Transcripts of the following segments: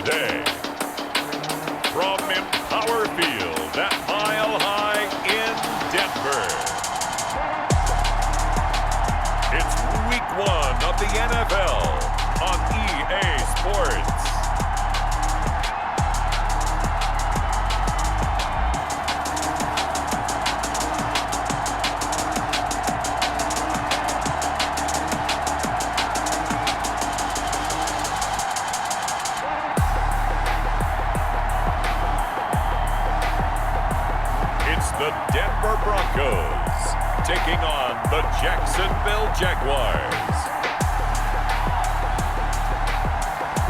today. From Empower Field at Mile High in Denver. It's Week 1 of the NFL on EA Sports. The Denver Broncos taking on the Jacksonville Jaguars.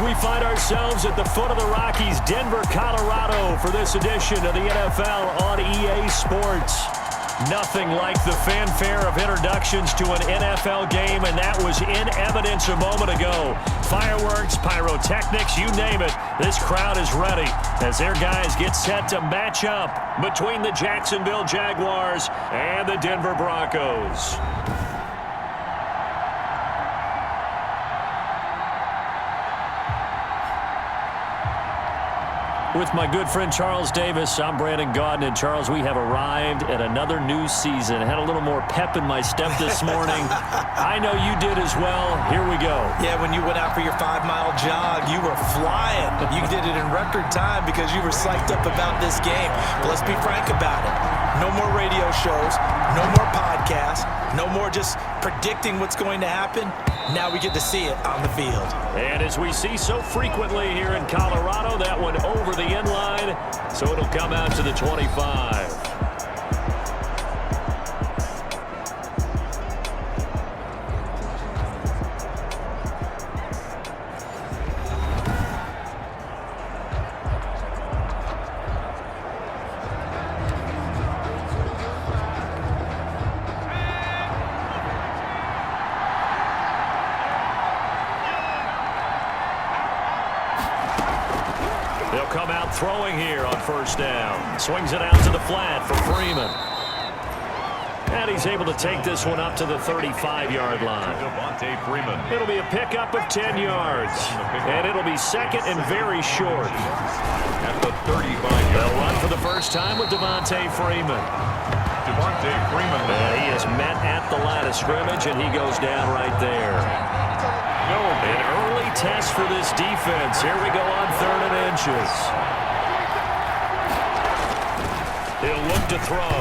We find ourselves at the foot of the Rockies, Denver, Colorado, for this edition of the NFL on EA Sports. Nothing like the fanfare of introductions to an NFL game, and that was in evidence a moment ago. Fireworks, pyrotechnics, you name it. This crowd is ready as their guys get set to match up between the Jacksonville Jaguars and the Denver Broncos. With my good friend Charles Davis, I'm Brandon Gaudin. And Charles, we have arrived at another new season. Had a little more pep in my step this morning. I know you did as well. Here we go. Yeah, when you went out for your 5-mile jog, you were flying. You did it in record time because you were psyched up about this game. But let's be frank about it. No more radio shows, no more podcasts, no more just predicting what's going to happen. Now we get to see it on the field. And as we see so frequently here in Colorado, that one over the end line, so it'll come out to the 25. They'll come out throwing here on first down. Swings it out to the flat for Freeman. And he's able to take this one up to the 35-yard line. It'll be a pickup of 10 yards. And it'll be second and very short. At the 35-yard They'll run for the first time with Devontae Freeman. He is met at the line of scrimmage, and he goes down right there. An early test for this defense. Here we go on 3rd and inches. He'll look to throw,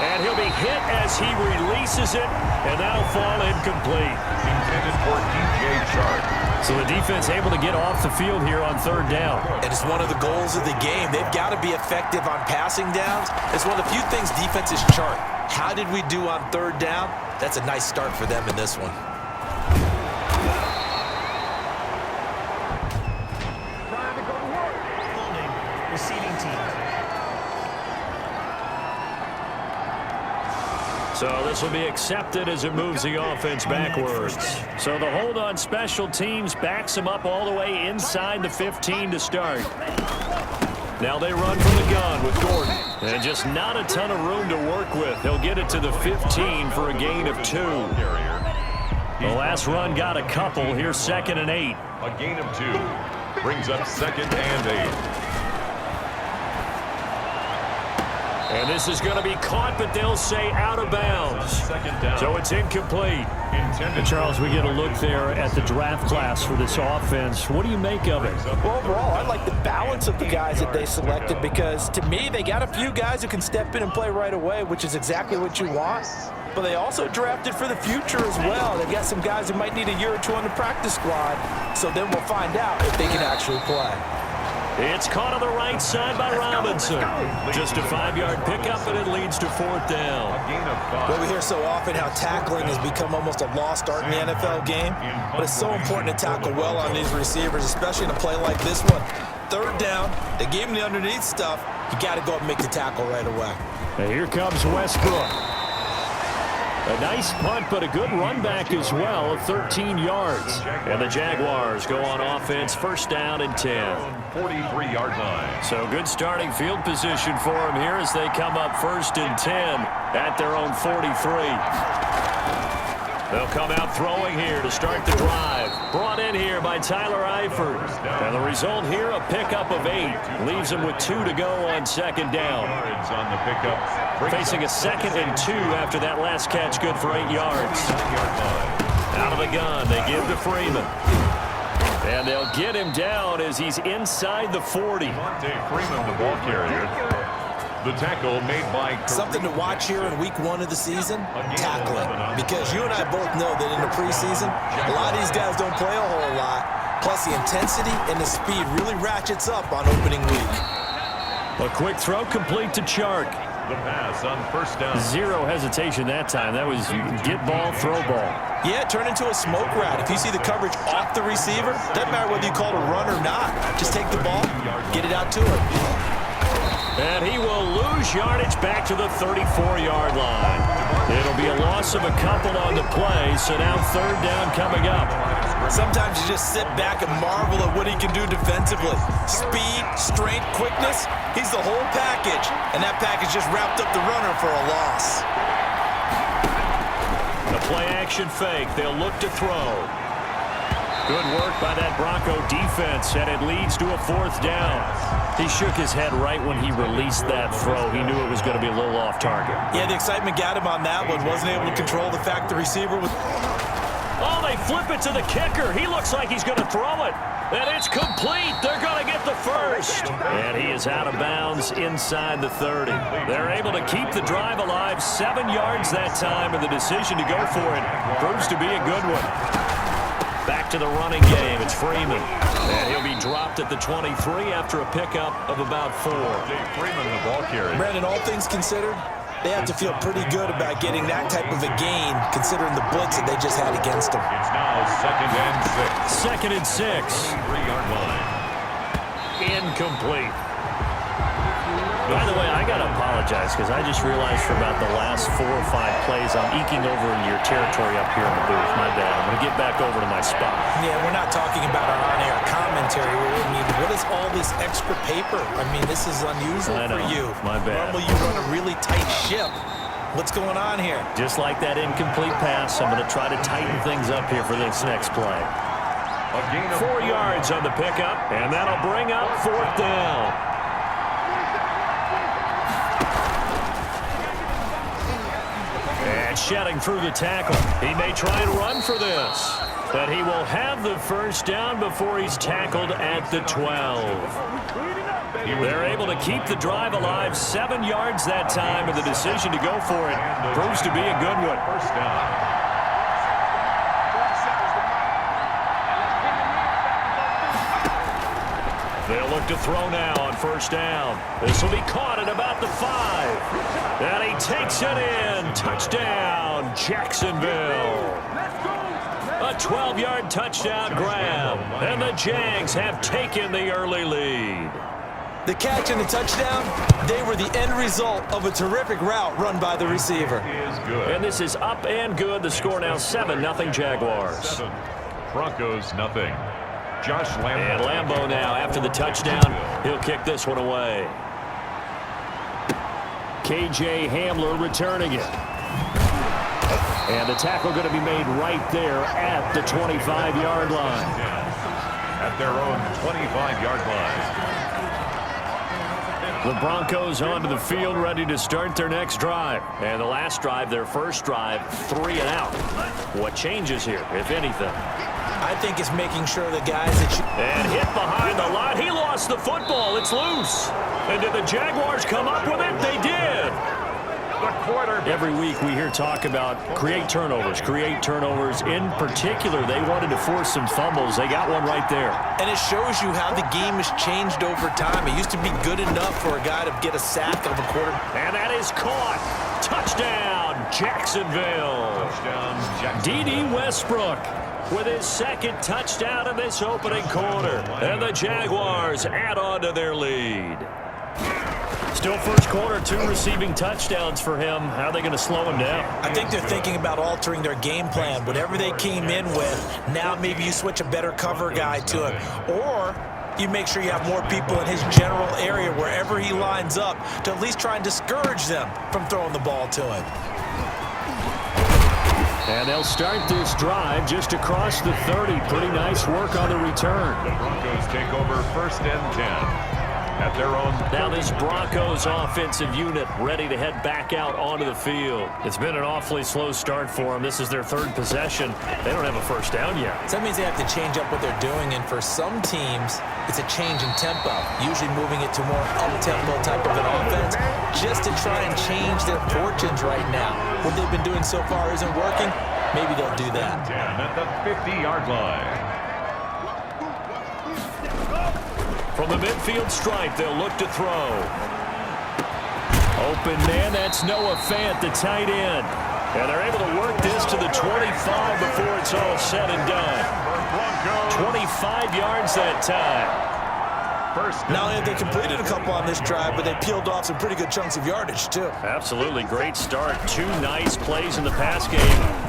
and he'll be hit as he releases it, and that'll fall incomplete. Intended for DJ Chark. So the defense able to get off the field here on 3rd down. And it's one of the goals of the game. They've got to be effective on passing downs. It's one of the few things defenses chart. How did we do on 3rd down? That's a nice start for them in this one. So this will be accepted as it moves the offense backwards. So the hold on special teams backs them up all the way inside the 15 to start. Now they run from the gun with Gordon. And just not a ton of room to work with. He'll get it to the 15 for a gain of 2. The last run got a couple. Here's 2nd and 8. A gain of 2. Brings up 2nd and 8. And this is going to be caught, but they'll say out of bounds. So it's incomplete. And Charles, we get a look there at the draft class for this offense. What do you make of it? Well, overall, I like the balance of the guys that they selected because, to me, they got a few guys who can step in and play right away, which is exactly what you want. But they also drafted for the future as well. They've got some guys who might need a year or 2 on the practice squad, so then we'll find out if they can actually play. It's caught on the right side by Robinson. Just a 5-yard pickup, and it leads to 4th down. Well, we hear so often how tackling has become almost a lost art in the NFL game, but it's so important to tackle well on these receivers, especially in a play like this one. 3rd down, they gave him the underneath stuff. You got to go up and make the tackle right away. And here comes Westbrook. A nice punt, but a good run back as well of 13 yards. And the Jaguars go on offense, 1st down and 10. 43-yard line. So good starting field position for them here as they come up 1st and 10 at their own 43. They'll come out throwing here to start the drive. Brought in here by Tyler Eifert. And the result here, a pickup of 8. Leaves him with 2 to go on second down. On the pickup. Facing a 2nd and 2 after that last catch, good for 8 yards. Out of the gun, they give to Freeman. And they'll get him down as he's inside the 40. Freeman, the ball carrier. The tackle made by... Something to watch here in week 1 of the season, tackling. Because you and I both know that in the preseason, a lot of these guys don't play a whole lot. Plus the intensity and the speed really ratchets up on opening week. A quick throw complete to Chark. The pass on first down. 0 hesitation that time. That was get ball, throw ball. Yeah, turn into a smoke route. If you see the coverage off the receiver, doesn't matter whether you call it a run or not. Just take the ball, get it out to him. And he will lose yardage back to the 34-yard line. It'll be a loss of a couple on the play, so now 3rd down coming up. Sometimes you just sit back and marvel at what he can do defensively. Speed, strength, quickness, he's the whole package. And that package just wrapped up the runner for a loss. The play-action fake. They'll look to throw. Good work by that Bronco defense, and it leads to a 4th down. He shook his head right when he released that throw. He knew it was going to be a little off target. Yeah, the excitement got him on that one. Wasn't able to control the fact the receiver was... Oh, they flip it to the kicker. He looks like he's going to throw it. And it's complete. They're going to get the first. And he is out of bounds inside the 30. They're able to keep the drive alive. 7 yards that time, and the decision to go for it proves to be a good one. Back to the running game. It's Freeman. And he'll be dropped at the 23 after a pickup of about 4. Freeman, the ball carrier. Brandon, all things considered, they have to feel pretty good about getting that type of a gain, considering the blitz that they just had against them. It's now 2nd and 6. 2nd and 6. 3-yard line. Incomplete. By the way, I got to apologize because I just realized for about the last 4 or 5 plays I'm eking over into your territory up here in the booth. My bad. I'm going to get back over to my spot. Yeah, we're not talking about our on-air commentary. I mean, what is all this extra paper? I mean, this is unusual for you. My bad. Normally you run a really tight ship. What's going on here? Just like that incomplete pass, I'm going to try to tighten things up here for this next play. 4 yards on the pickup, and that'll bring up 4th down. And shedding through the tackle. He may try and run for this, but he will have the first down before he's tackled at the 12. They're able to keep the drive alive. 7 yards that time, and the decision to go for it proves to be a good one. First down. They'll look to throw now on first down. This will be caught at about the 5. And he takes it in. Touchdown, Jacksonville. A 12-yard touchdown grab. And the Jags have taken the early lead. The catch and the touchdown, they were the end result of a terrific route run by the receiver. And this is up and good. The score now 7-0 Jaguars. 7. Broncos, nothing. Josh Lambo. And Lambo now, after the touchdown, he'll kick this one away. KJ Hamler returning it. And the tackle going to be made right there at the 25-yard line. At their own 25-yard line. The Broncos onto the field, ready to start their next drive. And the last drive, their first drive, 3 and out. What changes here, if anything? I think it's making sure the guys that you... And hit behind the line. He lost the football. It's loose. And did the Jaguars come up with it? They did. Every week we hear talk about create turnovers. In particular, they wanted to force some fumbles. They got one right there. And it shows you how the game has changed over time. It used to be good enough for a guy to get a sack of a quarter. And that is caught. Touchdown, Jacksonville. D.D. Westbrook with his 2nd touchdown in this opening quarter. And the Jaguars add on to their lead. Still first quarter, 2 receiving touchdowns for him. How are they going to slow him down? I think they're thinking about altering their game plan. Whatever they came in with, now maybe you switch a better cover guy to it. Or you make sure you have more people in his general area wherever he lines up to at least try and discourage them from throwing the ball to him. And they'll start this drive just across the 30. Pretty nice work on the return. The Broncos take over 1st and 10 at their own. Now this Broncos offensive unit ready to head back out onto the field. It's been an awfully slow start for them. This is their 3rd possession. They don't have a first down yet. So that means they have to change up what they're doing, and for some teams, it's a change in tempo, usually moving it to more up-tempo type of an offense, just to try and change their fortunes right now. What they've been doing so far isn't working. Maybe they'll do that. 10 at the 50-yard line. From the midfield stripe, they'll look to throw. Open man, that's Noah Fant, the tight end. And they're able to work this to the 25 before it's all said and done. 25 yards that time. Not only have they completed a couple on this drive, but they peeled off some pretty good chunks of yardage, too. Absolutely great start. 2 nice plays in the pass game.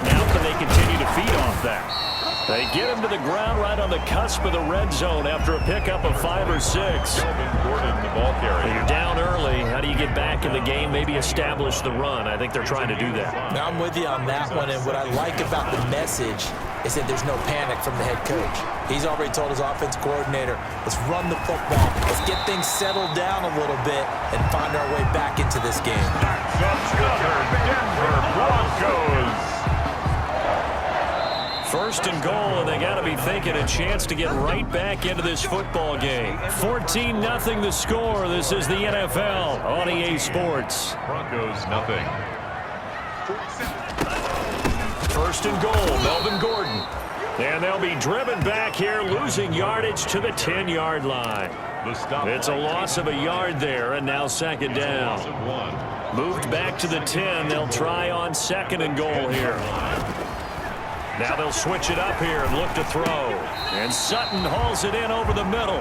Now can they continue to feed off that? They get him to the ground right on the cusp of the red zone after a pickup of 5 or 6. Gordon, the ball carrier. You're down early. How do you get back in the game? Maybe establish the run. I think they're trying to do that. Now I'm with you on that one, and what I like about the message is that there's no panic from the head coach. He's already told his offense coordinator, let's run the football. Let's get things settled down a little bit and find our way back into this game. Another Denver Broncos. 1st and goal, and they got to be thinking a chance to get right back into this football game. 14-0 the score. This is the NFL on EA Sports. Broncos nothing. 1st and goal, Melvin Gordon. And they'll be driven back here, losing yardage to the 10-yard line. It's a loss of a yard there, and now 2nd down. Moved back to the 10. They'll try on 2nd and goal here. Now they'll switch it up here and look to throw. And Sutton hauls it in over the middle.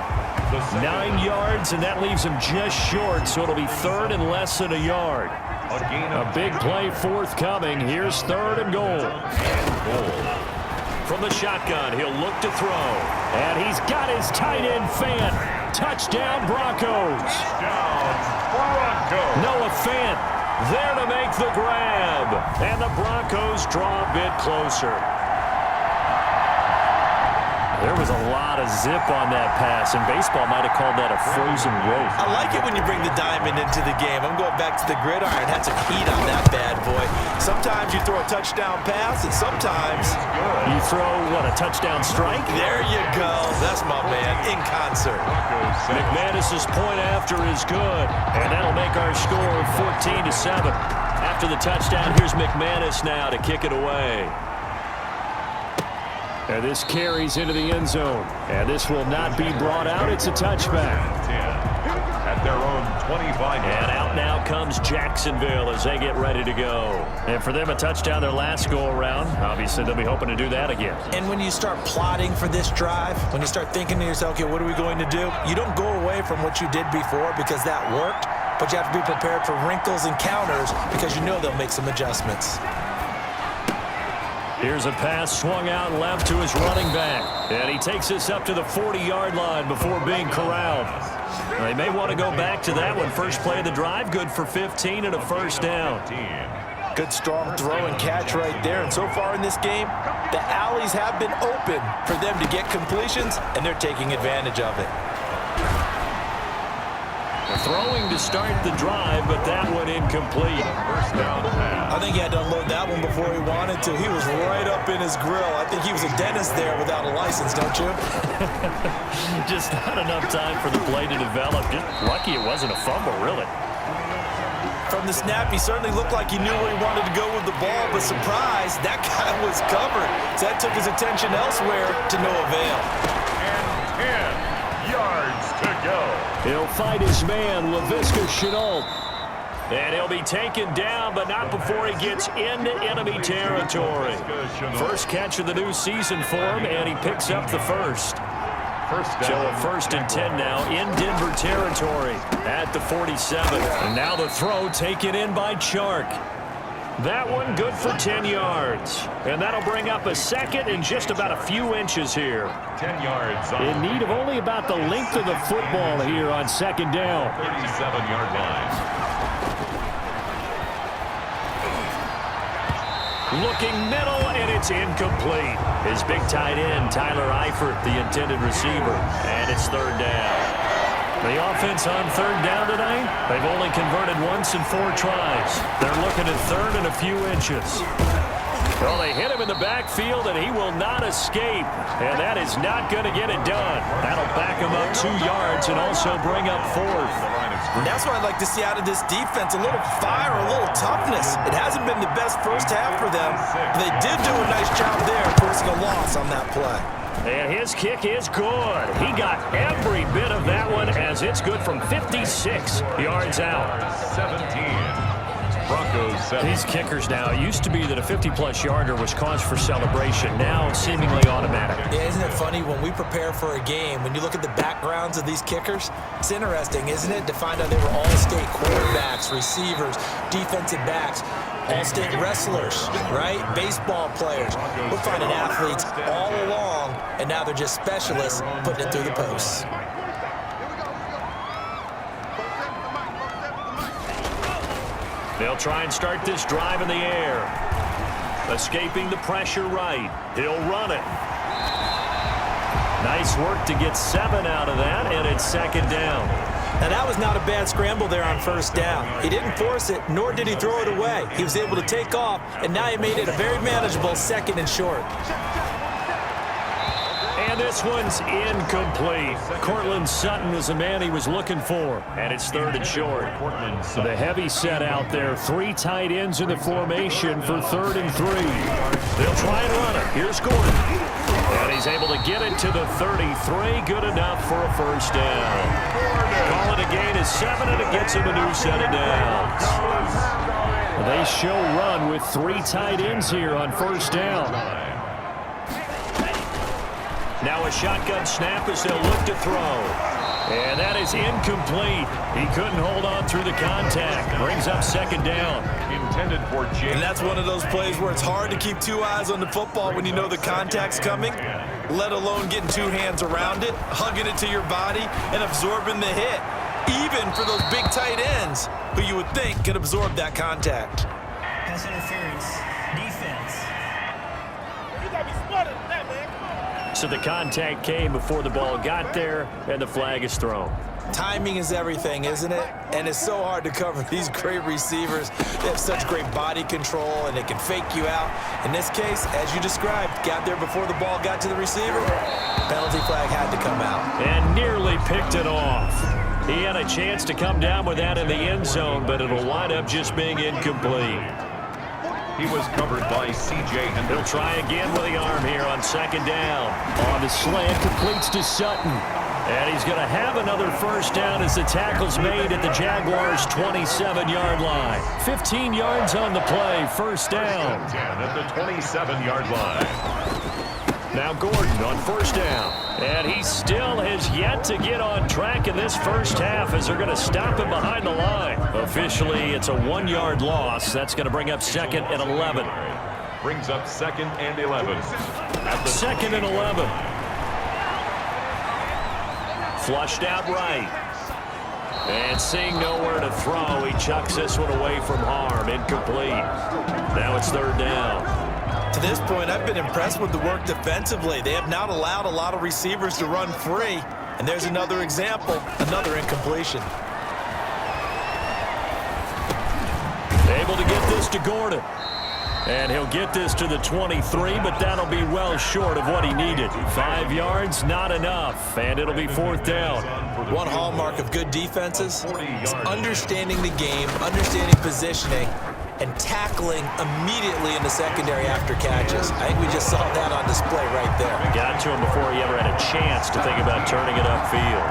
9 yards, and that leaves him just short, so it'll be 3rd and less than a yard. A big play forthcoming. Here's 3rd and goal. From the shotgun, he'll look to throw. And he's got his tight end Fant. Touchdown, Broncos. Noah Fant there to make the grab. And the Broncos draw a bit closer. There was a lot of zip on that pass, and baseball might have called that a frozen rope. I like it when you bring the diamond into the game. I'm going back to the gridiron. Had some heat on that bad boy. Sometimes you throw a touchdown pass, and sometimes you throw, what, a touchdown strike? There you go. That's my man, in concert. McManus's point after is good, and that'll make our score 14-7. After the touchdown, here's McManus now to kick it away. And this carries into the end zone. And this will not be brought out. It's a touchback. At their own 25. And out now comes Jacksonville as they get ready to go. And for them, a touchdown their last go-around. Obviously, they'll be hoping to do that again. And when you start plotting for this drive, when you start thinking to yourself, okay, what are we going to do? You don't go away from what you did before because that worked. But you have to be prepared for wrinkles and counters because you know they'll make some adjustments. Here's a pass swung out left to his running back. And he takes us up to the 40-yard line before being corralled. They may want to go back to that one. First play of the drive, good for 15 and a 1st down. Good strong throw and catch right there. And so far in this game, the alleys have been open for them to get completions, and they're taking advantage of it. Throwing to start the drive, but that one incomplete. 1st down pass. I think he had to unload that one before he wanted to. He was right up in his grill. I think he was a dentist there without a license, don't you? Just not enough time for the play to develop. Just lucky it wasn't a fumble, really. From the snap, he certainly looked like he knew where he wanted to go with the ball, but surprise, that guy was covered. So that took his attention elsewhere to no avail. And 10 yards to go. He'll fight his man, Laviska Shenault. And he'll be taken down, but not before he gets into enemy territory. First catch of the new season for him, and he picks up the first. So a 1st and 10 now in Denver territory at the 47. And now the throw taken in by Chark. That one good for 10 yards. And that'll bring up a 2nd and just about a few inches here. 10 yards. In need of only about the length of the football here on 2nd down. 37-yard line. Looking middle, and it's incomplete. His big tight end, Tyler Eifert, the intended receiver. And it's third down. The offense on third down tonight, they've only converted once in 4 tries. They're looking at third and a few inches. Well, they hit him in the backfield, and he will not escape. And that is not going to get it done. That'll back him up 2 yards and also bring up fourth. And that's what I'd like to see out of this defense, a little fire, a little toughness. It hasn't been the best first half for them, but they did do a nice job there forcing a loss on that play. And his kick is good. He got every bit of that one as it's good from 56 yards out. 17. Broncos 7. These kickers now, it used to be that a 50-plus yarder was cause for celebration. Now seemingly automatic. Yeah, isn't it funny when we prepare for a game, when you look at the backgrounds of these kickers, it's interesting, isn't it, to find out they were all-state quarterbacks, receivers, defensive backs, all-state wrestlers, right? Baseball players. We're finding athletes all along, and now they're just specialists putting it through the posts. They'll try and start this drive in the air. Escaping the pressure right. He'll run it. Nice work to get 7 out of that, and it's second down. Now, that was not a bad scramble there on first down. He didn't force it, nor did he throw it away. He was able to take off, and now he made it a very manageable second and short. And this one's incomplete. Cortland Sutton was the man he was looking for. And it's third and short. The heavy set out there. 3 tight ends in the formation for third and 3. They'll try and run it. Here's Gordon. And he's able to get it to the 33. Good enough for a first down. Call it a gain of 7, and it gets him a new set of downs. They show run with 3 tight ends here on first down. Now a shotgun snap as they'll look to throw. And that is incomplete. He couldn't hold on through the contact. Brings up second down. Intended for James. And that's one of those plays where it's hard to keep 2 eyes on the football when you know the contact's coming, let alone getting 2 hands around it, hugging it to your body, and absorbing the hit. Even for those big tight ends who you would think could absorb that contact. Pass interference. Defense. You got to be smarter than that, man. So the contact came before the ball got there, and the flag is thrown. Timing is everything, isn't it? And it's so hard to cover these great receivers. They have such great body control, and they can fake you out. In this case, as you described, got there before the ball got to the receiver. Penalty flag had to come out. And nearly picked it off. He had a chance to come down with that in the end zone, but it'll wind up just being incomplete. He was covered by C.J. Henderson. He'll try again with the arm here on second down. On the slant, completes to Sutton. And he's going to have another first down as the tackle's made at the Jaguars' 27-yard line. 15 yards on the play, first down. At the 27-yard line. Now Gordon on first down. And he still has yet to get on track in this first half as they're going to stop him behind the line. Officially, it's a 1-yard loss. That's going to bring up second and 11. Brings up second and 11. At the second and 11. Flushed out right. And seeing nowhere to throw, he chucks this one away from harm. Incomplete. Now it's third down. To this point, I've been impressed with the work defensively. They have not allowed a lot of receivers to run free. And there's another example, another incompletion. Able to get this to Gordon. And he'll get this to the 23, but that'll be well short of what he needed. 5 yards, not enough, and it'll be fourth down. One hallmark of good defenses is understanding the game, understanding positioning, and tackling immediately in the secondary after catches. I think we just saw that on display right there. Got to him before he ever had a chance to think about turning it upfield.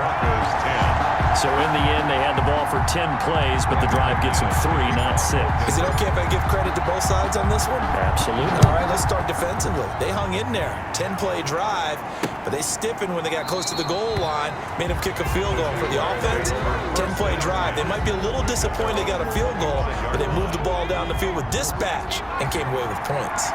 So in the end, they had the ball for 10 plays, but the drive gets them 3, not 6. Is it okay if I give credit to both sides on this one? Absolutely. All right, let's start defensively. They hung in there. 10-play drive, but they stiffened when they got close to the goal line, made them kick a field goal. For the offense, 10-play drive. They might be a little disappointed they got a field goal, but they moved the ball down the field with dispatch and came away with points.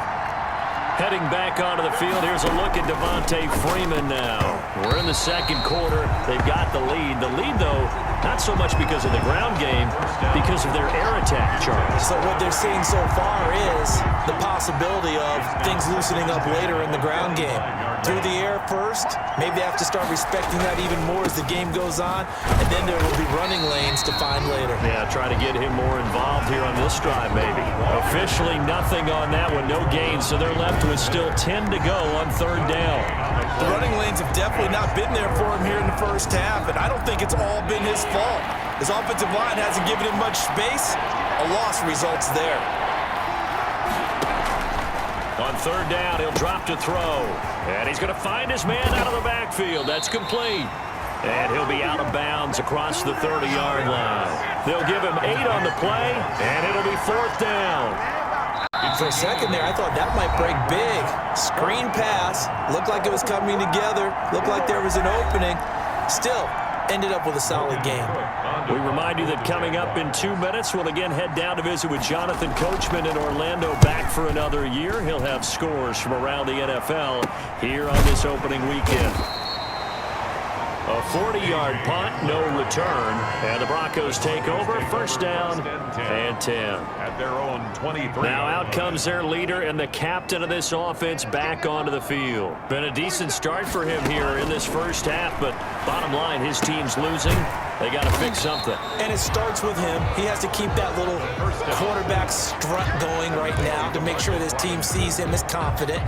Heading back onto the field, here's a look at Devontae Freeman now. We're in the second quarter. They've got the lead. The lead, though, not so much because of the ground game, because of their air attack, Charles. So what they're seeing so far is the possibility of things loosening up later in the ground game. Through the air first, maybe they have to start respecting that even more as the game goes on, and then there will be running lanes to find later. Yeah, try to get him more involved here on this drive, maybe. Officially nothing on that one, no gain, so they're left with still 10 to go on third down. The running lanes have definitely not been there for him here in the first half, and I don't think it's all been his fault. His offensive line hasn't given him much space. A loss results there. On third down, he'll drop to throw. And he's going to find his man out of the backfield. That's complete. And he'll be out of bounds across the 30-yard line. They'll give him 8 on the play, and it'll be fourth down. For a second there, I thought that might break big. Screen pass. Looked like it was coming together. Looked like there was an opening. Still, ended up with a solid game. We remind you that coming up in 2 minutes, we'll again head down to visit with Jonathan Coachman in Orlando, back for another year. He'll have scores from around the NFL here on this opening weekend. A 40-yard punt, no return, and the Broncos take over, first down and 10. At their own 23. Now out comes their leader and the captain of this offense back onto the field. Been a decent start for him here in this first half, but bottom line, his team's losing. They got to fix something. And it starts with him. He has to keep that little quarterback strut going right now to make sure this team sees him as confident.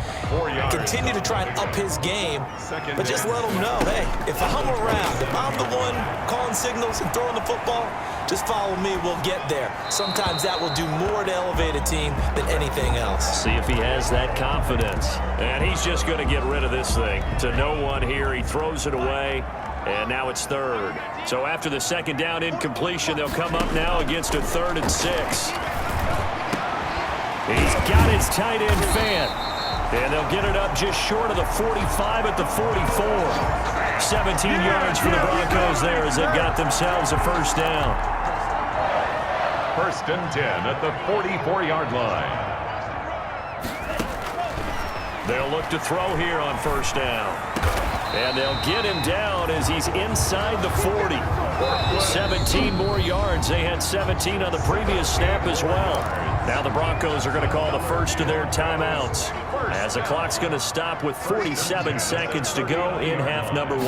Continue to try and up his game, but just let him know, hey, if I'm around, if I'm the one calling signals and throwing the football, just follow me, we'll get there. Sometimes that will do more to elevate a team than anything else. See if he has that confidence. And he's just going to get rid of this thing. To no one here, he throws it away. And now it's third. So after the second down incompletion, they'll come up now against a 3rd and 6. He's got his tight end fan. And they'll get it up just short of the 45 at the 44. 17 yards for the Broncos there as they've got themselves a first down. First and 10 at the 44-yard line. They'll look to throw here on first down. And they'll get him down as he's inside the 40. 17 more yards. They had 17 on the previous snap as well. Now the Broncos are going to call the first of their timeouts, as the clock's going to stop with 47 seconds to go in half number 1.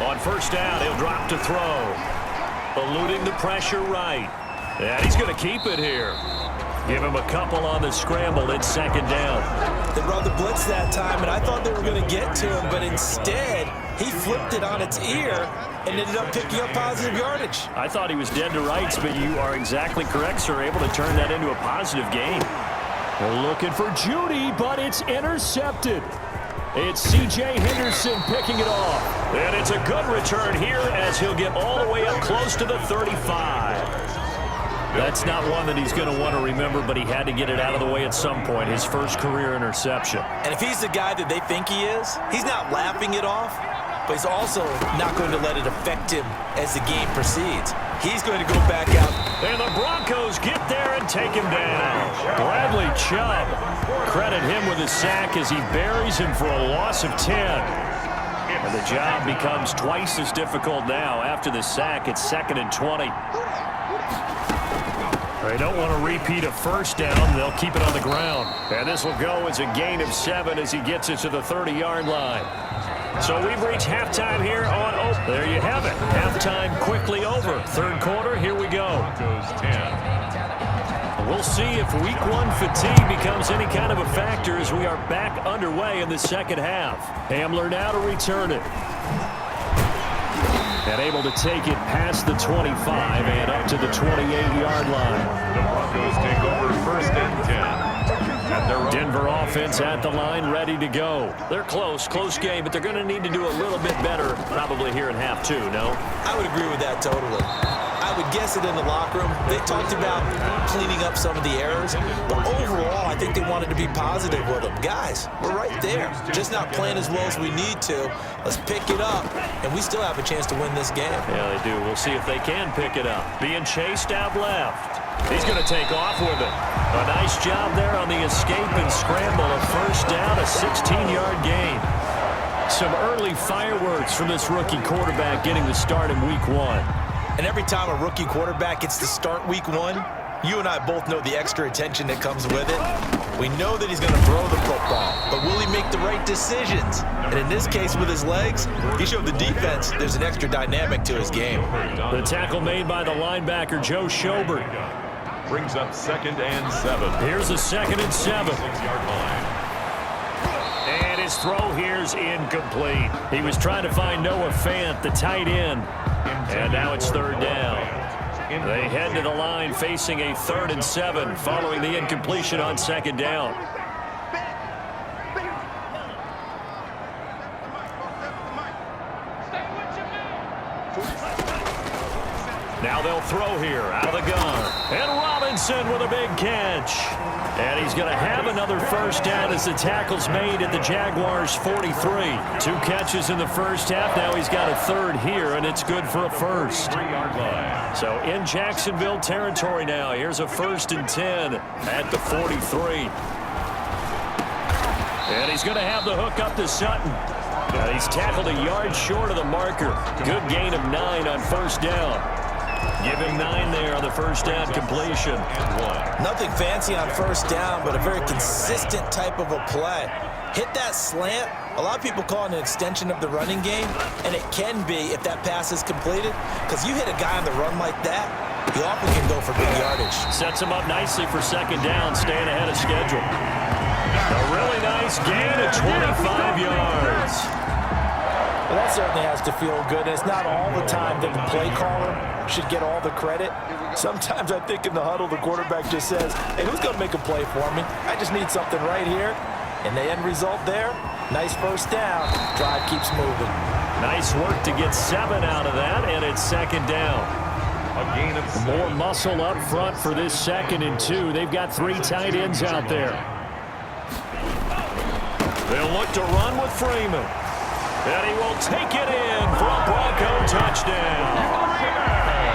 On first down, he'll drop to throw. Eluding the pressure right. And he's going to keep it here. Give him a couple on the scramble. It's second down. They brought the blitz that time, and I thought they were going to get to him, but instead, he flipped it on its ear and ended up picking up positive yardage. I thought he was dead to rights, but you are exactly correct, sir. Able to turn that into a positive gain. They're looking for Judy, but it's intercepted. It's C.J. Henderson picking it off. And it's a good return here as he'll get all the way up close to the 35. That's not one that he's going to want to remember, but he had to get it out of the way at some point. His first career interception. And if he's the guy that they think he is, he's not laughing it off, but he's also not going to let it affect him as the game proceeds. He's going to go back out. And the Broncos get there and take him down. Bradley Chubb, credit him with a sack as he buries him for a loss of 10. And the job becomes twice as difficult now. After the sack, it's 2nd and 20. They don't want to repeat a first down. They'll keep it on the ground. And this will go as a gain of 7 as he gets it to the 30-yard line. So we've reached halftime here on Oak. There you have it. Halftime quickly over. Third quarter, here we go. We'll see if week 1 fatigue becomes any kind of a factor as we are back underway in the second half. Hamler now to return it. And able to take it past the 25 and up to the 28-yard line. The Broncos take over first and 10. Denver offense at the line, ready to go. They're close game, but they're going to need to do a little bit better probably here in half 2, no? I would agree with that totally. I would guess it in the locker room. They talked about cleaning up some of the errors, but overall, I think they wanted to be positive with them. Guys, we're right there. Just not playing as well as we need to. Let's pick it up, and we still have a chance to win this game. Yeah, they do. We'll see if they can pick it up. Being chased out left. He's going to take off with it. A nice job there on the escape and scramble. A first down, a 16-yard gain. Some early fireworks from this rookie quarterback getting the start in week 1. And every time a rookie quarterback gets to start week 1, you and I both know the extra attention that comes with it. We know that he's going to throw the football, but will he make the right decisions? And in this case, with his legs, he showed the defense there's an extra dynamic to his game. The tackle made by the linebacker, Joe Schobert. Brings up 2nd and 7. Here's a 2nd and 7. 6-yard line. And his throw here's incomplete. He was trying to find Noah Fant, the tight end. And now it's 3rd down. They head to the line facing a 3rd and 7 following the incompletion on 2nd down. Now they'll throw here out of the gun. And Robinson with a big catch. And he's going to have another 1st down as the tackle's made at the Jaguars' 43. 2 catches in the first half. Now he's got a 3rd here, and it's good for a 1st. 3-yard line. So in Jacksonville territory now. Here's a 1st and 10 at the 43. And he's going to have the hook up to Sutton. He's tackled a yard short of the marker. Good gain of 9 on 1st down. Give him 9 there on the 1st down completion. Nothing fancy on 1st down, but a very consistent type of a play. Hit that slant. A lot of people call it an extension of the running game, and it can be if that pass is completed, because you hit a guy on the run like that, he often can go for big yardage. Sets him up nicely for 2nd down, staying ahead of schedule. A really nice gain of 25 yards. Well, that certainly has to feel good. And it's not all the time that the play caller should get all the credit. Sometimes I think in the huddle, the quarterback just says, hey, who's going to make a play for me? I just need something right here. And the end result there, nice 1st down. Drive keeps moving. Nice work to get 7 out of that, and it's 2nd down. A gain of 7. More muscle up front for this 2nd and 2. They've got 3 tight ends out there. They'll look to run with Freeman. And he will take it in for a Bronco touchdown.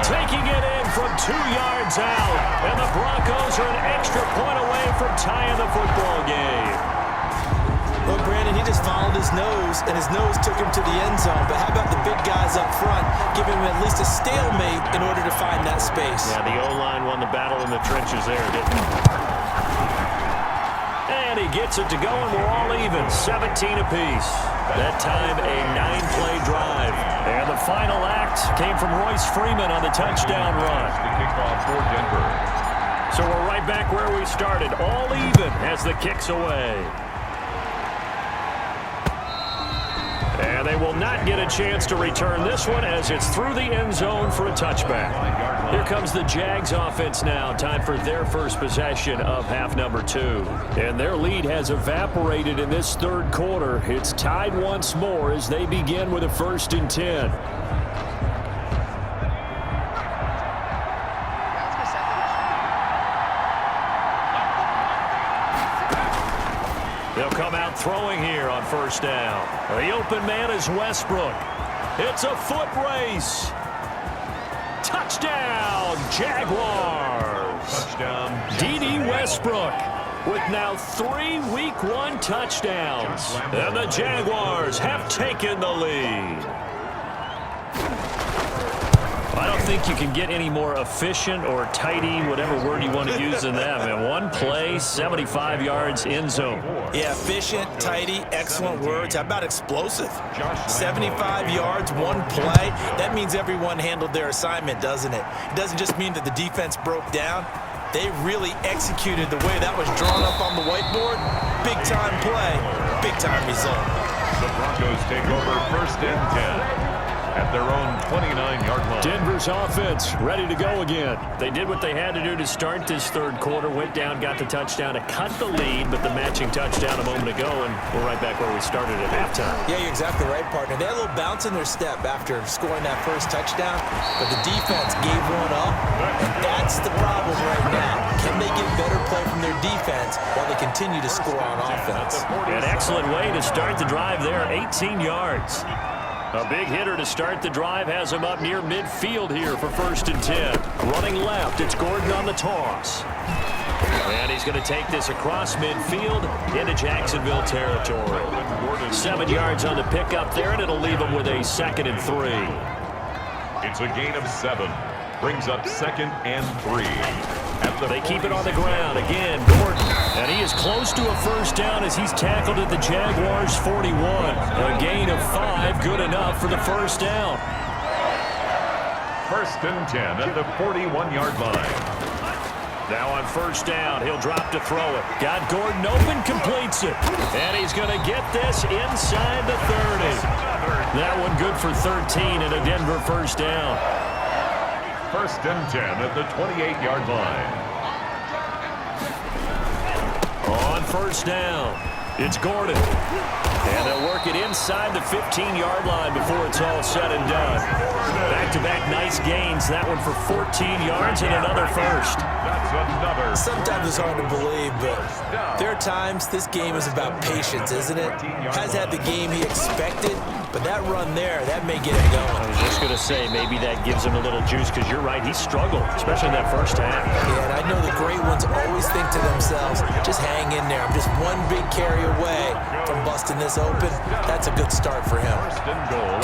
Taking it in from 2 yards out. And the Broncos are an extra point away from tying the football game. Well, Brandon, he just followed his nose, and his nose took him to the end zone. But how about the big guys up front, giving him at least a stalemate in order to find that space? Yeah, the O-line won the battle in the trenches there, didn't he? And he gets it to go, and we're all even, 17 apiece. That time, a 9-play drive. And the final act came from Royce Freeman on the touchdown run. The kickoff for Denver. So we're right back where we started, all even as the kick's away. And they will not get a chance to return this one as it's through the end zone for a touchback. Here comes the Jags offense now. Time for their first possession of half number 2. And their lead has evaporated in this 3rd quarter. It's tied once more as they begin with a 1st and 10. They'll come out throwing here on 1st down. The open man is Westbrook. It's a foot race. Touchdown, Jaguars. Touchdown. D.D. Westbrook with now 3 Week 1 touchdowns. And the Jaguars have taken the lead. I don't think you can get any more efficient or tidy, whatever word you want to use in that. Man, 1 play, 75 yards, end zone. Yeah, efficient, tidy, excellent words. How about explosive? 75 yards, 1 play. That means everyone handled their assignment, doesn't it? It doesn't just mean that the defense broke down. They really executed the way that was drawn up on the whiteboard. Big-time play, big-time result. The Broncos take over 1st and 10. At their own 29-yard line. Denver's offense ready to go again. They did what they had to do to start this 3rd quarter. Went down, got the touchdown to cut the lead, but the matching touchdown a moment ago, and we're right back where we started at halftime. Yeah, you're exactly right, partner. They had a little bounce in their step after scoring that 1st touchdown, but the defense gave one up, and that's the problem right now. Can they get better play from their defense while they continue to score on offense? An excellent way to start the drive there, 18 yards. A big hitter to start the drive has him up near midfield here for 1st and 10. Running left, it's Gordon on the toss. And he's going to take this across midfield into Jacksonville territory. 7 yards on the pickup there, and it'll leave him with a 2nd and 3. It's a gain of 7. Brings up 2nd and 3. They keep it on the ground. Again, Gordon. And he is close to a first down as he's tackled at the Jaguars' 41. A gain of 5, good enough for the first down. 1st and 10 at the 41-yard line. Now on first down, he'll drop to throw it. Got Gordon open, completes it. And he's going to get this inside the 30. That one good for 13 and a Denver first down. 1st and 10 at the 28-yard line. On first down, it's Gordon. And they'll work it inside the 15-yard line before it's all said and done. Back-to-back nice gains. That one for 14 yards and another first. Sometimes it's hard to believe, but there are times this game is about patience, isn't it? Has had the game he expected, but that run there, that may get him going. I was just going to say, maybe that gives him a little juice, because you're right, he struggled, especially in that first half. Yeah, and I know the great ones always think to themselves, just hang in there. I'm just one big carry away from busting this open. That's a good start for him.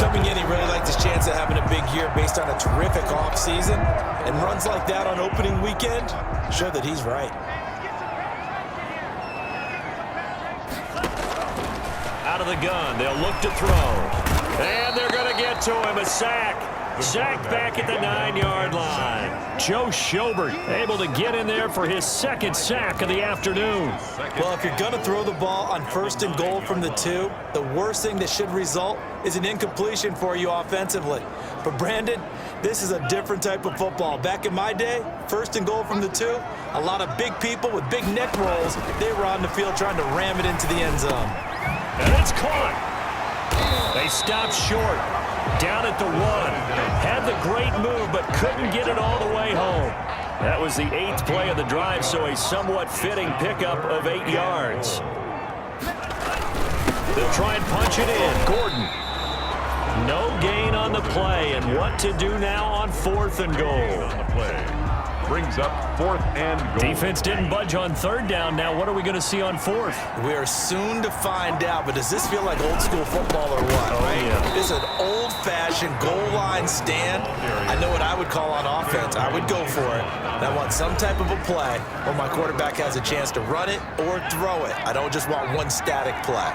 Coming in, he really liked his chance of having a big year based on a terrific offseason, and runs like that on opening weekend show that he's right. Out of the gun, they'll look to throw. And they're going to get to him, a sack. Sacked back at the 9-yard line. Joe Schobert able to get in there for his 2nd sack of the afternoon. Well, if you're going to throw the ball on 1st and goal from the 2, the worst thing that should result is an incompletion for you offensively. But Brandon, this is a different type of football. Back in my day, 1st and goal from the 2, a lot of big people with big neck rolls, they were on the field trying to ram it into the end zone. And it's caught. They stopped short. Down at the 1. Had the great move, but couldn't get it all the way home. That was the 8th play of the drive, so a somewhat fitting pickup of 8 yards. They'll try and punch it in. Gordon. No gain on the play, and what to do now on 4th and goal. Brings up 4th and goal. Defense didn't budge on 3rd down. Now what are we going to see on 4th? We are soon to find out, but does this feel like old school football or what? Oh, right? Yeah. This is an old-fashioned goal line stand. I know what I would call on offense. I would go for it. And I want some type of a play where my quarterback has a chance to run it or throw it. I don't just want one static play.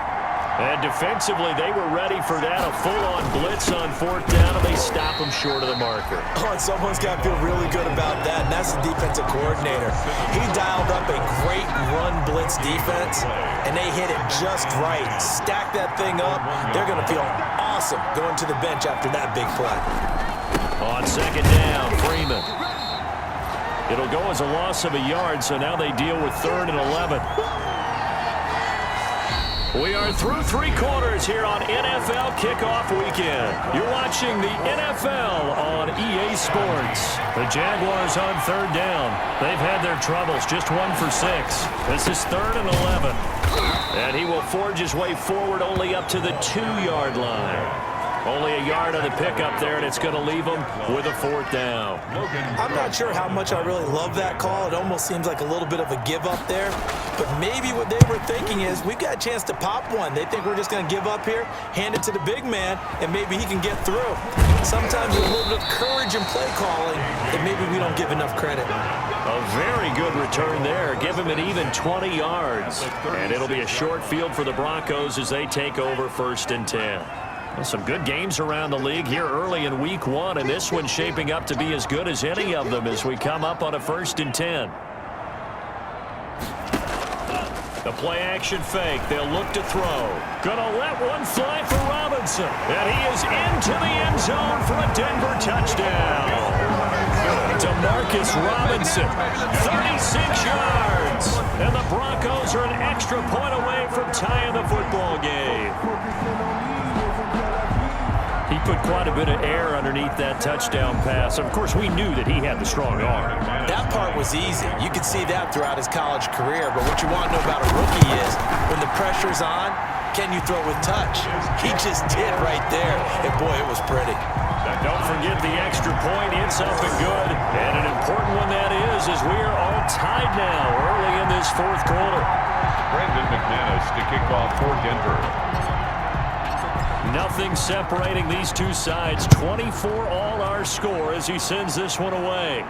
And defensively, they were ready for that. A full-on blitz on 4th down, and they stop them short of the marker. Oh, and someone's got to feel really good about that, and that's the defensive coordinator. He dialed up a great run blitz defense, and they hit it just right. Stack that thing up. They're going to feel awesome going to the bench after that big play. On 2nd down, Freeman. It'll go as a loss of a yard, so now they deal with 3rd and 11. We are through 3 quarters here on NFL Kickoff Weekend. You're watching the NFL on EA Sports. The Jaguars on 3rd down. They've had their troubles, just 1 for 6. This is 3rd and 11. And he will forge his way forward only up to the 2-yard line. Only a yard on the pickup there, and it's going to leave him with a 4th down. I'm not sure how much I really love that call. It almost seems like a little bit of a give up there. But maybe what they were thinking is, we've got a chance to pop one. They think we're just going to give up here, hand it to the big man, and maybe he can get through. Sometimes with a little bit of courage and play calling that maybe we don't give enough credit. A very good return there. Give him an even 20 yards. And it'll be a short field for the Broncos as they take over 1st and 10. Well, some good games around the league here early in week 1, and this one's shaping up to be as good as any of them as we come up on a 1st and 10. The play-action fake. They'll look to throw. Gonna let one fly for Robinson. And he is into the end zone for a Denver touchdown. DeMarcus Robinson, 36 yards. And the Broncos are an extra point away from tying the football game. He put quite a bit of air underneath that touchdown pass. Of course, we knew that he had the strong arm. That part was easy. You could see that throughout his college career. But what you want to know about a rookie is when the pressure's on, can you throw with touch? He just did right there. And, boy, it was pretty. Don't forget the extra point. It's up and good. And an important one that is, as we are all tied now early in this fourth quarter. Brandon McManus to kick off for Denver. Nothing separating these two sides. 24 all our score as he sends this one away.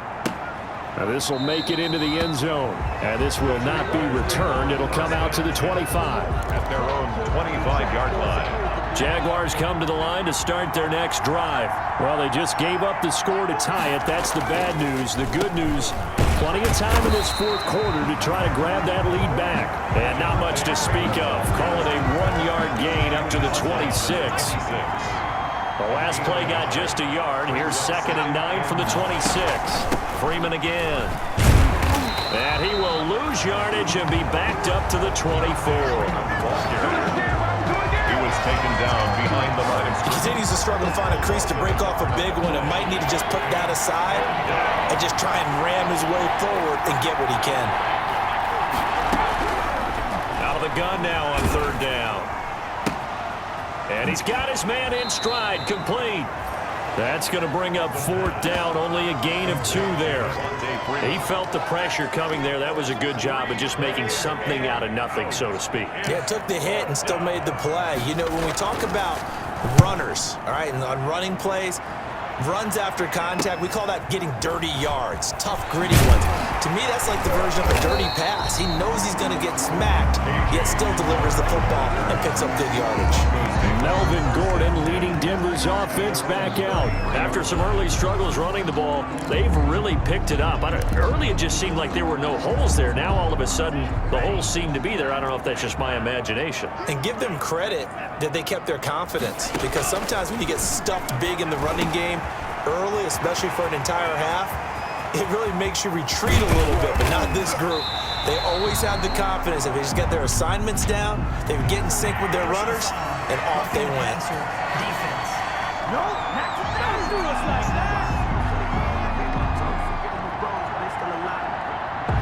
Now this will make it into the end zone. And this will not be returned. It'll come out to the 25. At their own 25-yard line. Jaguars come to the line to start their next drive. Well, they just gave up the score to tie it. That's the bad news. The good news, plenty of time in this fourth quarter to try to grab that lead back. And not much to speak of. Call it a 1-yard gain up to the 26. The last play got just a yard. Here's 2nd and 9 from the 26. Freeman again. And he will lose yardage and be backed up to the 24. Taken down behind the line. He continues to struggle to find a crease to break off a big one and might need to just put that aside and just try and ram his way forward and get what he can. Out of the gun now on 3rd down. And he's got his man in stride, complete. That's going to bring up 4th down, only a gain of 2 there. He felt the pressure coming there. That was a good job of just making something out of nothing, so to speak. Yeah, took the hit and still made the play. You know, when we talk about runners, all right, and on running plays, runs after contact, we call that getting dirty yards, tough, gritty ones. To me, that's like the version of a dirty pass. He knows he's going to get smacked, yet still delivers the football and picks up good yardage. Melvin Gordon leading Denver's offense back out. After some early struggles running the ball, they've really picked it up. Early it just seemed like there were no holes there. Now all of a sudden the holes seem to be there. I don't know if that's just my imagination. And give them credit that they kept their confidence, because sometimes when you get stuffed big in the running game early, especially for an entire half, it really makes you retreat a little bit, but not this group. They always have the confidence. If they just get their assignments down, they would get in sync with their runners, and off they went. Defense. No, don't do us like that.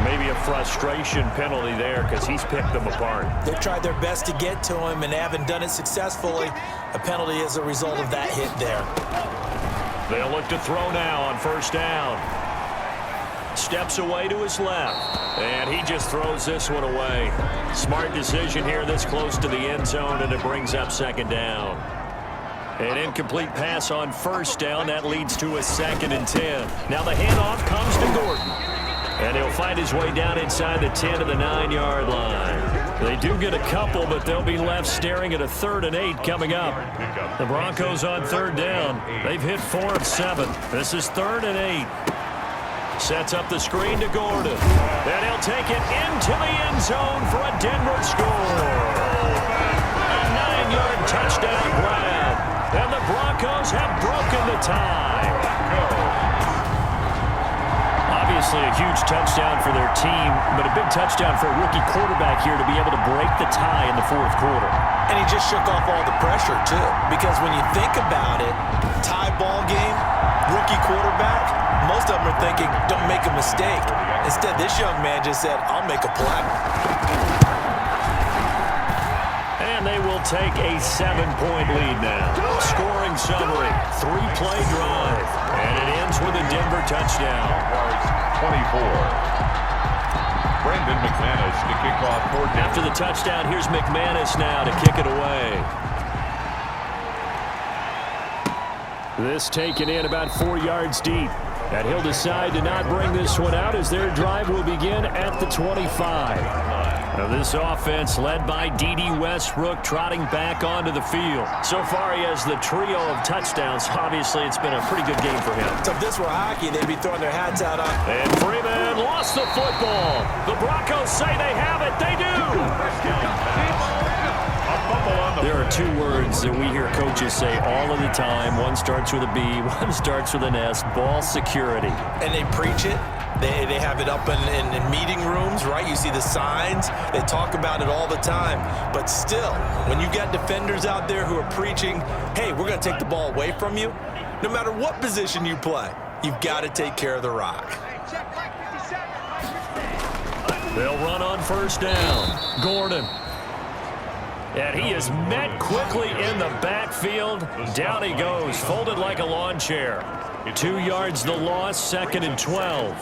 Maybe a frustration penalty there because he's picked them apart. They've tried their best to get to him and haven't done it successfully. A penalty as a result of that hit there. They'll look to throw now on 1st down. Steps away to his left. And he just throws this one away. Smart decision here this close to the end zone, and it brings up 2nd down. An incomplete pass on 1st down. That leads to a 2nd and 10. Now the handoff comes to Gordon. And he'll find his way down inside the 10 to the 9-yard line. They do get a couple, but they'll be left staring at a 3rd and 8 coming up. The Broncos on 3rd down. They've hit 4 of 7. This is 3rd and 8. Sets up the screen to Gordon. And he'll take it into the end zone for a Denver score. A 9-yard touchdown grab. And the Broncos have broken the tie. Obviously a huge touchdown for their team, but a big touchdown for a rookie quarterback here to be able to break the tie in the 4th quarter. And he just shook off all the pressure, too. Because when you think about it, tie ball game, rookie quarterback, most of them are thinking, don't make a mistake. Instead, this young man just said, I'll make a play. And they will take a 7-point lead now. Scoring summary, 3-play drive. And it ends with a Denver touchdown. 24. Brandon McManus to kick off for Denver. After the touchdown, here's McManus now to kick it away. This taken in about 4 yards deep. And he'll decide to not bring this one out as their drive will begin at the 25. Now this offense led by D.D. Westbrook trotting back onto the field. So far he has the trio of touchdowns. Obviously it's been a pretty good game for him. So if this were hockey, they'd be throwing their hats out on. And Freeman lost the football. The Broncos say they have it. They do. There are 2 words that we hear coaches say all of the time. One starts with a B, one starts with an S, ball security. And they preach it. They have it up in meeting rooms, right? You see the signs. They talk about it all the time. But still, when you got defenders out there who are preaching, hey, we're going to take the ball away from you, no matter what position you play, you've got to take care of the rock. They'll run on 1st down. Gordon. And he is met quickly in the backfield. Down he goes, folded like a lawn chair. 2 yards the loss, 2nd and 12.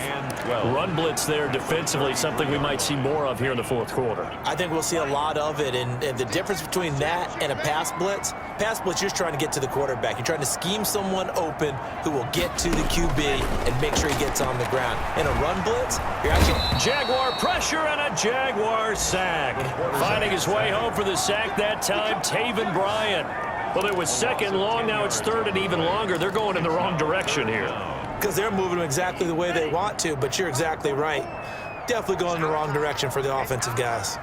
Run blitz there defensively, something we might see more of here in the fourth quarter. I think we'll see a lot of it, and the difference between that and a pass blitz, you're just trying to get to the quarterback. You're trying to scheme someone open who will get to the QB and make sure he gets on the ground. In a run blitz, you're actually... Jaguar pressure and a Jaguar sack. Finding his way home for the sack that time, Taven Bryant. Well, it was 2nd long, now it's 3rd and even longer. They're going in the wrong direction here. Because they're moving them exactly the way they want to, but you're exactly right. Definitely going in the wrong direction for the offensive guys.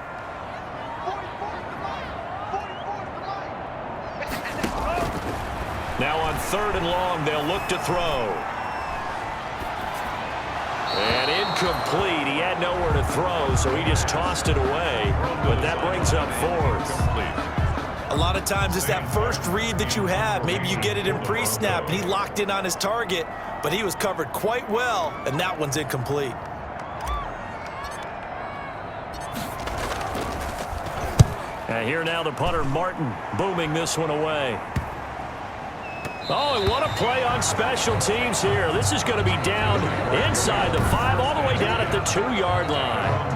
Now on 3rd and long, they'll look to throw. And incomplete. He had nowhere to throw, so he just tossed it away. But that brings up 4th. A lot of times it's that first read that you have. Maybe you get it in pre-snap, and he locked in on his target, but he was covered quite well, and that one's incomplete. And here now the punter, Martin, booming this one away. Oh, and what a play on special teams here. This is going to be down inside the 5, all the way down at the 2-yard line.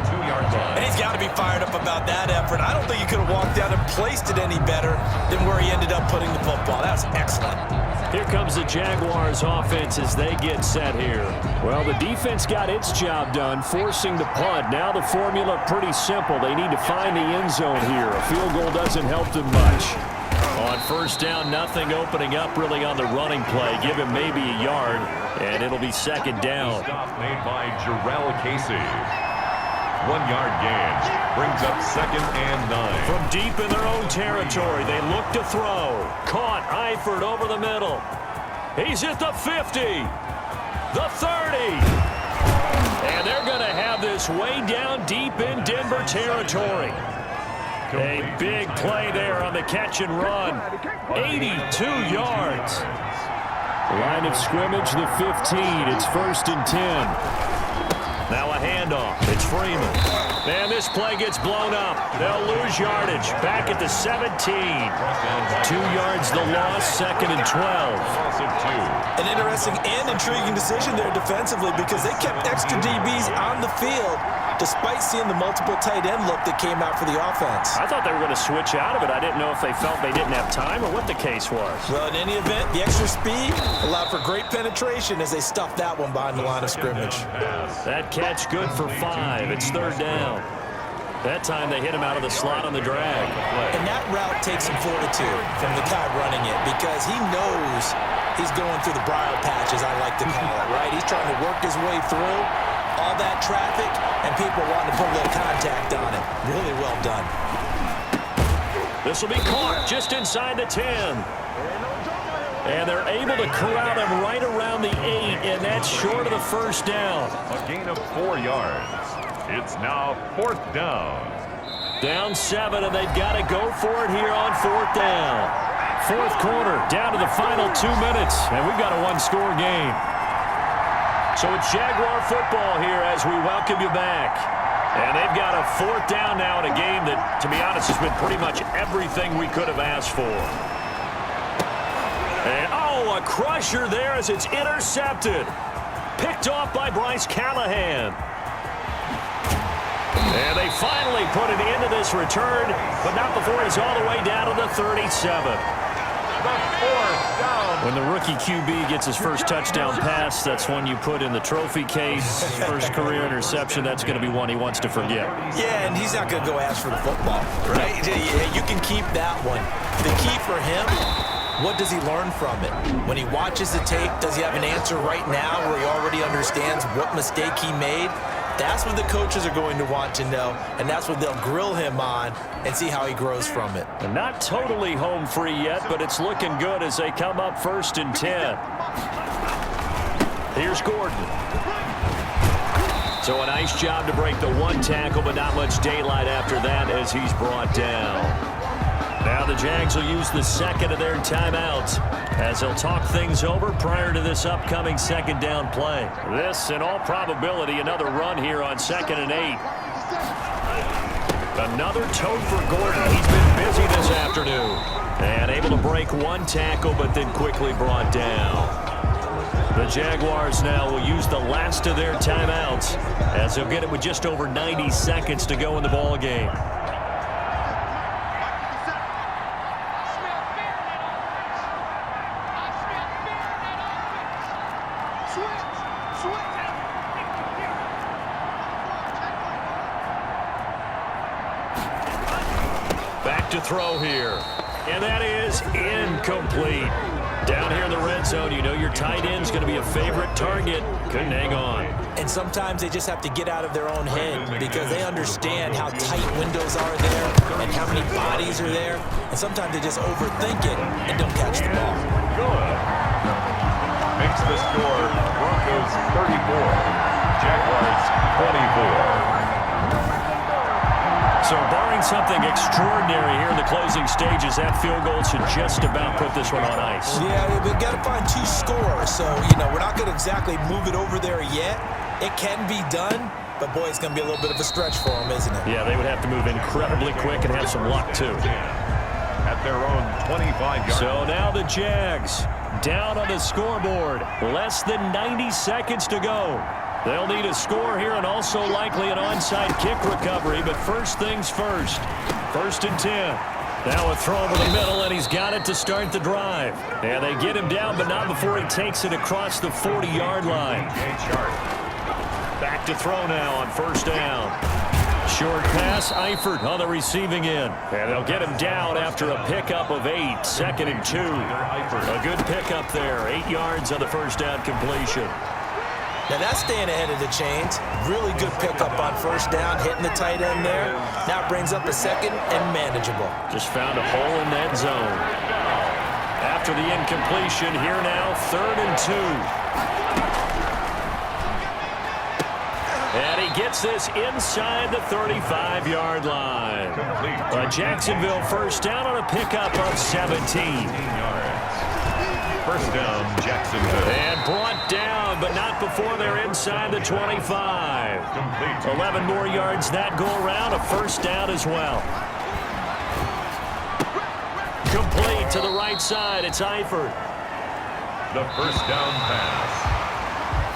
And he's got to be fired up about that effort. I don't think he could have walked down and placed it any better than where he ended up putting the football. That was excellent. Here comes the Jaguars offense as they get set here. Well, the defense got its job done, forcing the punt. Now the formula pretty simple. They need to find the end zone here. A field goal doesn't help them much. On 1st down, nothing opening up really on the running play. Give him maybe a yard, and it'll be 2nd down. Stop made by Jarrell Casey. 1-yard gain brings up 2nd and 9. From deep in their own territory, they look to throw. Caught, Eifert over the middle. He's at the 50, the 30. And they're going to have this way down deep in Denver territory. A big play there on the catch and run. 82 yards. Line of scrimmage, the 15. It's 1st and 10. Now a handoff. It's Freeman. And this play gets blown up. They'll lose yardage. Back at the 17. 2 yards the loss, 2nd and 12. An interesting and intriguing decision there defensively because they kept extra DBs on the field despite seeing the multiple tight end look that came out for the offense. I thought they were going to switch out of it. I didn't know if they felt they didn't have time or what the case was. Well, in any event, the extra speed allowed for great penetration as they stuffed that one behind the line of scrimmage. That catch good for 5. It's 3rd down. That time they hit him out of the slot on the drag. And that route takes some fortitude from the guy running it because he knows he's going through the briar patch, as I like to call it, right? He's trying to work his way through all that traffic, and people wanting to put a little contact on it. Really well done. This will be caught just inside the 10. And they're able to corral him right around the 8, and that's short of the 1st down. A gain of 4 yards. It's now 4th down. Down 7, and they've got to go for it here on 4th down. 4th quarter, down to the final 2 minutes, and we've got a 1-score game. So it's Jaguar football here as we welcome you back. And they've got a 4th down now in a game that, to be honest, has been pretty much everything we could have asked for. And, oh, a crusher there as it's intercepted. Picked off by Bryce Callahan. And they finally put an end to this return, but not before he's all the way down to the 37. When the rookie QB gets his first touchdown pass, that's one you put in the trophy case. First career interception, that's going to be one he wants to forget. Yeah, and he's not going to go ask for the football, right? You can keep that one. The key for him, what does he learn from it? When he watches the tape, does he have an answer right now where he already understands what mistake he made? That's what the coaches are going to want to know, and that's what they'll grill him on and see how he grows from it. And not totally home free yet, but it's looking good as they come up 1st and 10. Here's Gordon. So a nice job to break the 1 tackle, but not much daylight after that as he's brought down. Now the Jags will use the 2nd of their timeouts as they'll talk things over prior to this upcoming 2nd down play. This, in all probability, another run here on 2nd and 8. Another tote for Gordon. He's been busy this afternoon. And able to break one tackle, but then quickly brought down. The Jaguars now will use the last of their timeouts as they'll get it with just over 90 seconds to go in the ball game. Back to throw here. And that is incomplete. Down here in the red zone, you know your tight end's going to be a favorite target. Couldn't hang on. And sometimes they just have to get out of their own head because they understand how tight windows are there and how many bodies are there. And sometimes they just overthink it and don't catch the ball. Good. Makes the score Broncos 34, Jaguars 24. So barring something extraordinary here in the closing stages, that field goal should just about put this one on ice. Yeah, we've got to find 2 scores. So, we're not going to exactly move it over there yet. It can be done, but, boy, it's going to be a little bit of a stretch for them, isn't it? Yeah, they would have to move incredibly quick and have some luck, too. At their own 25-yard. So now the Jags down on the scoreboard. Less than 90 seconds to go. They'll need a score here and also likely an onside kick recovery, but first things first. 1st and 10. Now a throw over the middle, and he's got it to start the drive. And they get him down, but not before he takes it across the 40-yard line. Back to throw now on 1st down. Short pass, Eifert on the receiving end. And they'll get him down after a pickup of 8. 2nd and 2. A good pickup there. 8 yards on the first down completion. Now that's staying ahead of the chains. Really good pickup on 1st down, hitting the tight end there. Now it brings up a 2nd and manageable. Just found a hole in that zone. After the incompletion, here now, 3rd and 2. And he gets this inside the 35-yard line. A Jacksonville 1st down on a pickup of 17. 1st down, Jacksonville. And brought down, but not before they're inside the 25. 11 more yards that go around, a 1st down as well. Complete to the right side, it's Eifert. The 1st down pass.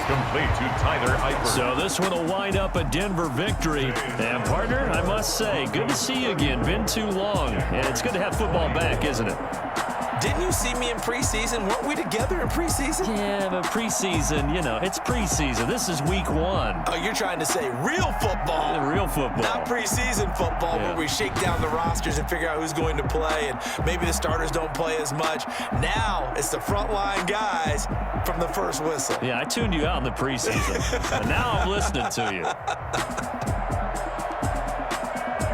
Complete to Tyler Eifert. So this one will wind up a Denver victory. And partner, I must say, good to see you again. Been too long. And it's good to have football back, isn't it? Didn't you see me in preseason? Weren't we together in preseason? Yeah, but preseason, it's preseason. This is week 1. Oh, you're trying to say real football. Real football. Not preseason football where we shake down the rosters and figure out who's going to play, and maybe the starters don't play as much. Now it's the frontline guys from the first whistle. Yeah, I tuned you out in the preseason. And now I'm listening to you.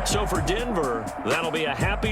So for Denver, that'll be a happy